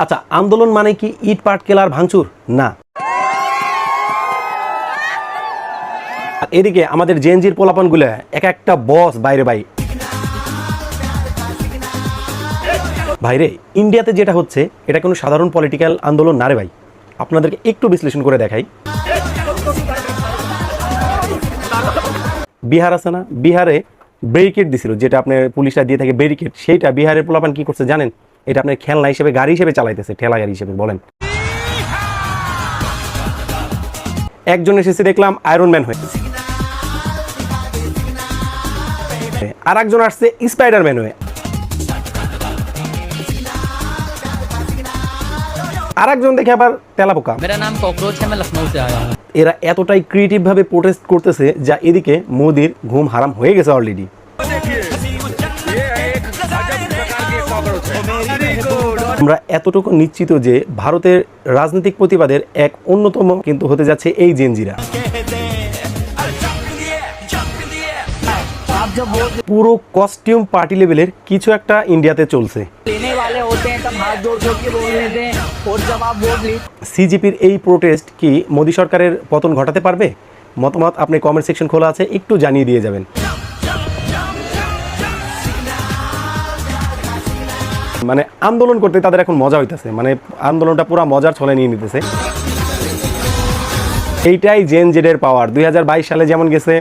আচ্ছা, আন্দোলন মানে কি ইট পাট কেলার ভাঙচুর? না। এদিকে আমাদের জেনজির পোলাপানগুলো এক একটা বস বাইরে ভাইরে, ইন্ডিয়াতে যেটা হচ্ছে এটা কোনো সাধারণ পলিটিক্যাল আন্দোলন না রে ভাই। আপনাদেরকে একটু বিশ্লেষণ করে দেখাই। বিহার আছে না, বিহারে ব্যারিকেড দিছিল, যেটা আপনার পুলিশরা দিয়ে থাকে ব্যারিকেড, সেইটা বিহারের পোলাপান কি করছে জানেন? এটা আপনার খেলনা হিসেবে, গাড়ি হিসেবে চালাইতেছে, ঠেলা গাড়ি হিসেবে। বলেন, একজন এসেছে দেখলাম আয়রন ম্যান হয়ে, আর একজন আসছে স্পাইডারম্যান হয়ে, আর একজন দেখে আবার তেলাপোকা। मेरा नाम कॉकरोच है, मैं लखनऊ से आया हूँ। এরা এতটাই ক্রিয়েটিভ ভাবে প্রোটেস্ট করতেছে যা এদিকে মোদির ঘুম হারাম হয়ে গেছে অলরেডি। আমরা এতটুকু নিশ্চিত যে ভারতের রাজনৈতিক প্রতিবাদের এক অন্যতম কিন্তু হতে যাচ্ছে এই জেনজিরা। পুরো কস্টিউম পার্টি লেভেলের কিছু একটা ইন্ডিয়াতে চলছে। সিজিপির এই প্রোটেস্ট কি মোদি সরকারের পতন ঘটাতে পারবে? মতামত আপনি কমেন্ট সেকশন খোলা আছে, একটু জানিয়ে দিয়ে যাবেন। মানে আন্দোলন করতে তাদের এখন মজা হইতেছে, মানে আন্দোলনটা পুরো মজার ছলে নিয়ে নিতেছে। এইটাই জেন জেডের পাওয়ার। 2022 সালে যেমন গেছে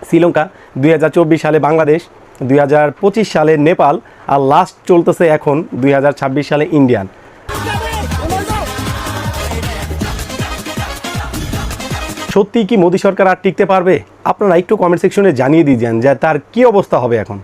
শ্রীলঙ্কা, 2024 সালে বাংলাদেশ, 2025 সালে নেপাল, আর লাস্ট চলতেছে এখন 2026 সালে ইন্ডিয়ান। সত্যি কি মোদি সরকার আর টিকতে পারবে? আপনারা একটু কমেন্ট সেকশনে জানিয়ে দিয়েছেন যে তার কি অবস্থা হবে এখন।